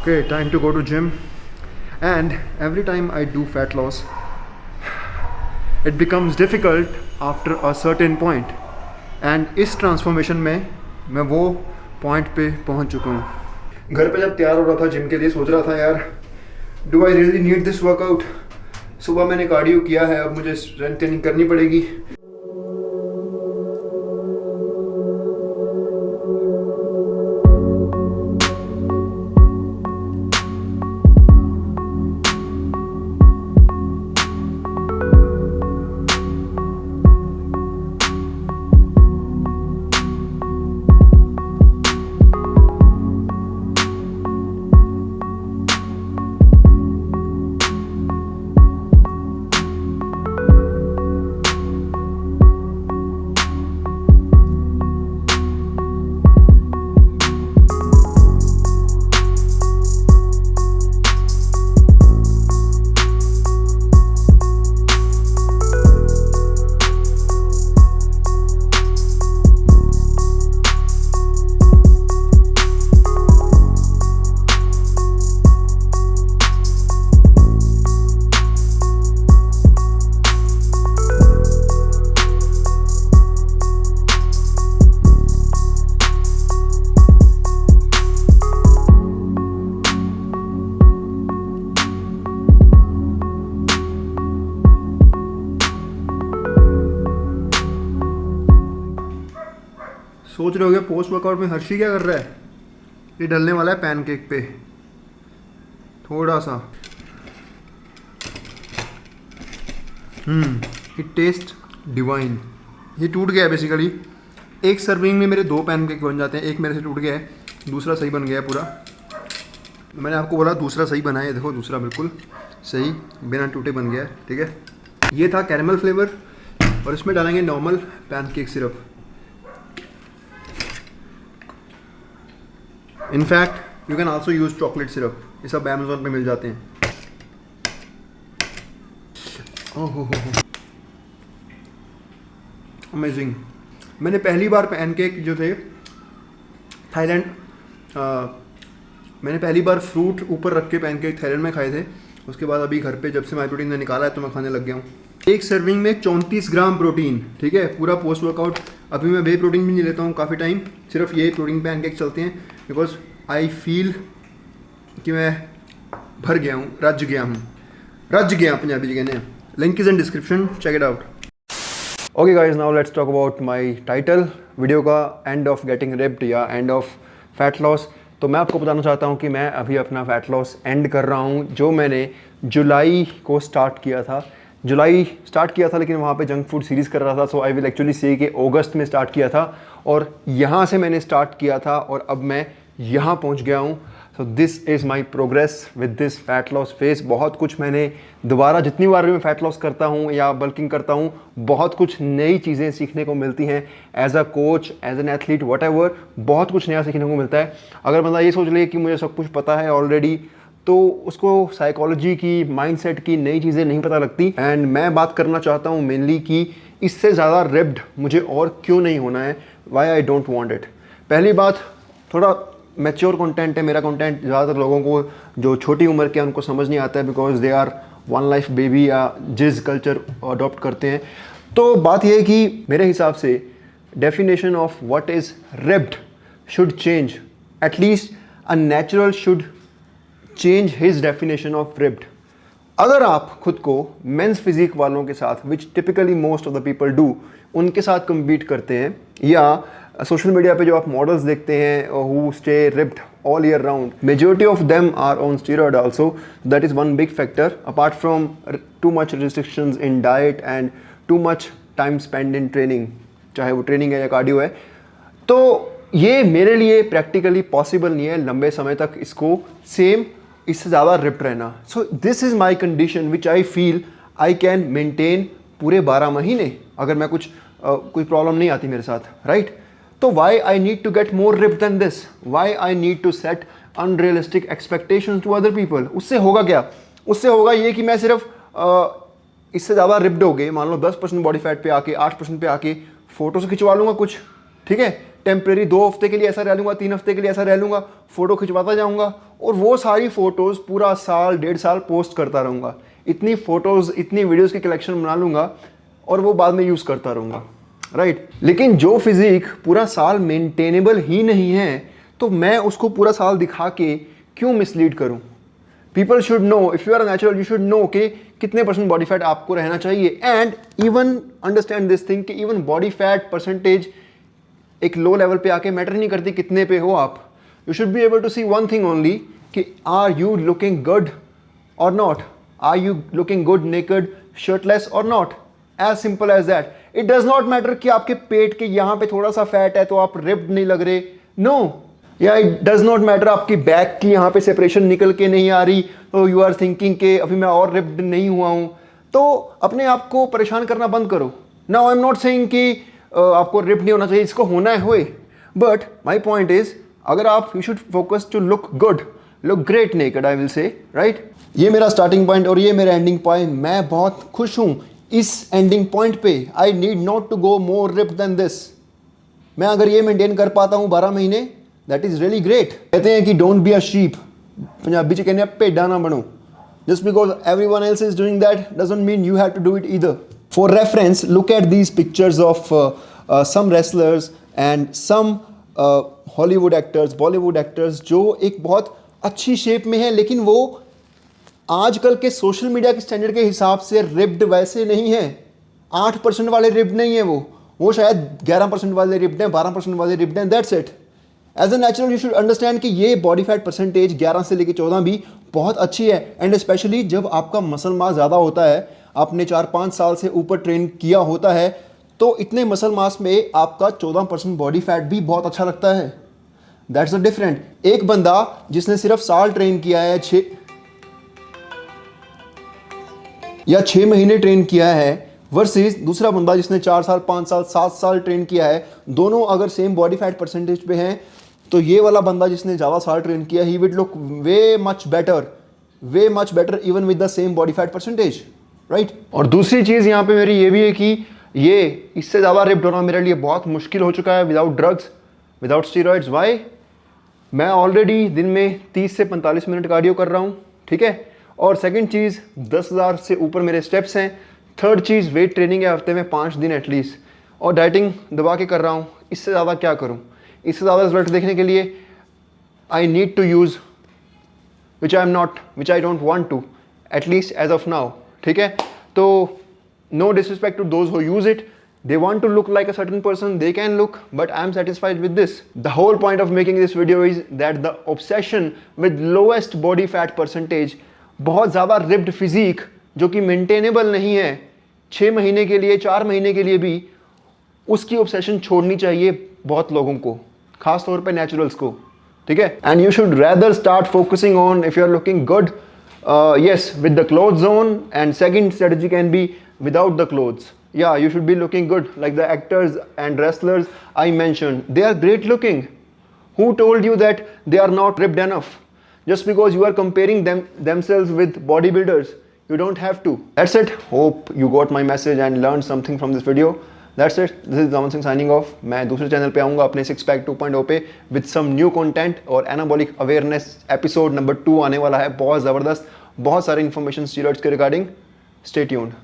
Okay, time to go to gym. And every time I do fat loss, it becomes difficult after a certain point. And इस transformation में मैं वो point पे पहुंच चुका हूँ। घर पे जब तैयार हो रहा था जिम के लिए, सोच रहा था यार, do I really need this workout. सुबह मैंने कार्डियो किया है, अब मुझे स्ट्रेंथ ट्रेनिंग करनी पड़ेगी। सोच रहे होगे पोस्ट वर्कआउट में हर्षी क्या कर रहा है? ये डलने वाला है पैनकेक पे थोड़ा सा। It taste divine. ये टूट गया है बेसिकली। एक सर्विंग में मेरे 2 पैनकेक बन जाते हैं। एक मेरे से टूट गया है, दूसरा सही बन गया है पूरा। मैंने आपको बोला दूसरा सही बना है, देखो दूसरा बिल्कुल सही बिना टूटे बन गया है। ठीक है, ये था कैरेमल फ्लेवर और इसमें डालेंगे normal pancake syrup. In fact you can also use chocolate syrup, ये सब अमेजोन पे मिल जाते हैं। ओहो अमेजिंग। मैंने पहली बार पैनकेक जो थे थाईलैंड, मैंने पहली बार फ्रूट ऊपर रख के पैनकेक थाईलैंड में खाए थे। उसके बाद अभी घर पे जब से माई प्रोटीन ने निकाला है तो मैं खाने लग गया हूँ। एक सर्विंग में 34 ग्राम प्रोटीन। ठीक है, पूरा पोस्ट वर्कआउट। अभी मैं वे प्रोटीन भी नहीं लेता हूँ काफ़ी टाइम, सिर्फ ये प्रोटीन पैनकेक चलते हैं बिकॉज आई फील कि मैं भर गया हूँ, रज गया पंजाबी जी कहने हैं। Link is in description, check it out. Okay guys, now let's talk about my title video का, एंड ऑफ गेटिंग रिप्ड या एंड ऑफ फैट लॉस। तो मैं आपको बताना चाहता हूँ कि मैं अभी अपना फैट लॉस एंड कर रहा हूँ, जो मैंने जुलाई को स्टार्ट किया था। लेकिन वहाँ पे जंक फूड सीरीज़ कर रहा था, सो आई विल एक्चुअली से कि अगस्त में स्टार्ट किया था और यहाँ से मैंने स्टार्ट किया था और अब मैं यहाँ पहुँच गया हूँ। So this is my progress with this fat loss phase. बहुत कुछ मैंने दोबारा, जितनी बार भी मैं फैट लॉस करता हूँ या बल्किंग करता हूँ, बहुत कुछ नई चीज़ें सीखने को मिलती हैं। As a coach, as an athlete, whatever, बहुत कुछ नया सीखने को मिलता है। अगर बंदा ये सोच ले कि मुझे सब कुछ पता है ऑलरेडी, तो उसको साइकोलॉजी की, माइंडसेट की नई चीज़ें नहीं पता लगती। एंड मैं बात करना चाहता हूँ मेनली कि इससे ज़्यादा रिप्ड मुझे और क्यों नहीं होना है, why I don't want it. पहली बात, थोड़ा मैच्योर कंटेंट है मेरा कंटेंट। ज़्यादातर लोगों को जो छोटी उम्र के उनको समझ नहीं आता है because they are one life baby या जिस कल्चर अडॉप्ट करते हैं। तो बात यह है कि मेरे हिसाब से definition of what is ripped should change. At least a natural should change his definition of ripped. अगर आप खुद को मेंस फिजिक वालों के साथ, which typically most of the people do, उनके साथ कम्पीट करते हैं, या सोशल मीडिया पे जो आप मॉडल्स देखते हैं who stay ripped all year round, majority of them are on steroid also. That is one big factor apart from too much restrictions in diet and too much time spend in training, चाहे वो training है या cardio है। तो ये मेरे लिए practically possible नहीं है लंबे समय तक इसको सेम, इससे ज़्यादा रिप्ड रहना। So this is my condition which I feel I can maintain पूरे 12 महीने, अगर मैं कोई प्रॉब्लम नहीं आती मेरे साथ, राइट? तो why I need to get more ripped than this? Why I need to set unrealistic expectations to other people? उससे होगा क्या? उससे होगा ये कि मैं सिर्फ इससे ज़्यादा रिप्ड हो गए, मान लो 10% बॉडी फैट पे आके, 8% पे आके फ़ोटो से खिंचवा लूँगा कुछ, ठीक है, टेम्प्रेरी 2 हफ्ते के लिए ऐसा रह लूँगा, 3 हफ्ते के लिए ऐसा रह लूँगा, फ़ोटो खिंचवाता जाऊँगा, और वो सारी फ़ोटोज़ पूरा साल 1.5 साल पोस्ट करता रहूँगा। इतनी फ़ोटोज़ इतनी वीडियोज़ की कलेक्शन बना लूँगा और वो बाद में यूज़ करता रहूँगा, राइट। लेकिन जो फिज़िक पूरा साल मेंटेनेबल ही नहीं है तो मैं उसको पूरा साल दिखा के क्यों मिसलीड करूँ। People should know, if you are natural you should know कि कितने परसेंट बॉडी फैट आपको रहना चाहिए। And even understand this thing कि इवन बॉडी फैट परसेंटेज एक लो लेवल पे आके मैटर नहीं करती कितने पे हो आप। You should be able to see one thing only कि आर यू लुकिंग गुड और not, are you looking good naked shirtless और not, as simple as that. It does not matter कि आपके पेट के यहाँ पे थोड़ा सा फैट है तो आप रिप्ड नहीं लग रहे, नो। या इट डज नॉट मैटर आपकी बैक की यहाँ पे सेपरेशन निकल के नहीं आ रही तो यू आर थिंकिंग कि अभी मैं और रिप्ड नहीं हुआ हूँ, तो अपने आप को परेशान करना बंद करो। Now I am not saying कि आपको रिप्ड नहीं होना चाहिए, इसको होना है होए, बट माई पॉइंट इज अगर आप you should focus to look good, look great naked, I will say, right. ये मेरा स्टार्टिंग पॉइंट और ये मेरा एंडिंग पॉइंट। मैं बहुत खुश हूँ इस एंडिंग पॉइंट पे। I need not to go more ripped than this. मैं अगर ये मेंटेन कर पाता हूँ 12 महीने, दैट इज रियली ग्रेट। कहते हैं कि don't be a sheep, Punjabi च कहने भेडा ना बनो। Just because everyone else is doing that doesn't mean you have to do it either. For reference, look at these pictures of some wrestlers and some Hollywood actors, Bollywood actors जो एक बहुत अच्छी shape में है, लेकिन वो आजकल के सोशल मीडिया के स्टैंडर्ड के हिसाब से रिप्ड वैसे नहीं है। 8% वाले रिप्ड नहीं है वो शायद 11% वाले रिप्ड हैं, 12% वाले रिप्ड हैं, that's it. As a natural you should understand कि ये बॉडी फैट परसेंटेज 11 से लेकर 14 भी बहुत अच्छी है। एंड स्पेशली जब आपका मसल मास ज़्यादा होता है, आपने 4-5 साल से ऊपर ट्रेन किया होता है, तो इतने मसल मास में आपका 14% बॉडी फैट भी बहुत अच्छा लगता है। That's a different. एक बंदा जिसने सिर्फ साल ट्रेन किया है, 6 महीने ट्रेन किया है, वर्सेस दूसरा बंदा जिसने 4 साल, 5 साल, 7 साल ट्रेन किया है, दोनों अगर सेम बॉडी फैट परसेंटेज पे हैं, तो ये वाला बंदा जिसने ज़्यादा साल ट्रेन किया, he will look way much better even with the same body fat percentage, right. और दूसरी चीज़ यहाँ पे मेरी ये भी है कि ये इससे ज़्यादा रिप्ड होना मेरे लिए बहुत मुश्किल हो चुका है without drugs, without steroids. Why? मैं ऑलरेडी दिन में 30 से 45 मिनट कार्डियो कर रहा हूँ, ठीक है। और सेकंड चीज़ 10,000 से ऊपर मेरे स्टेप्स हैं। थर्ड चीज़ वेट ट्रेनिंग है हफ्ते में 5 दिन एटलीस्ट, और डाइटिंग दबा के कर रहा हूँ। इससे ज़्यादा क्या करूँ? इससे ज़्यादा रिजल्ट देखने के लिए I need to use which I don't want to, at least as of now, ठीक है। तो no disrespect to those who use it, they want to look like a certain person, they can look, but I am satisfied with this. The whole point of making this video is that the obsession with lowest body fat percentage, बहुत ज़्यादा ripped physique जो कि maintainable नहीं है 6 महीने के लिए, 4 महीने के लिए भी, उसकी obsession छोड़नी चाहिए बहुत लोगों को, खास तौर पे naturals को, ठीक है। And you should rather start focusing on, if you are looking good, yes, with the clothes on, and second strategy can be without the clothes. Yeah, you should be looking good like the actors and wrestlers I mentioned. They are great looking. Who told you that they are not ripped enough? Just because you are comparing themselves with bodybuilders, you don't have to. That's it. Hope you got my message and learned something from this video. That's it. This is Zaman Singh signing off. मैं दूसरे channel पे आऊँगा अपने Six Pack 2.0 पे with some new content, और anabolic awareness episode number 2 आने वाला है, बहुत ज़बरदस्त, बहुत सारे information steroids के regarding. Stay tuned.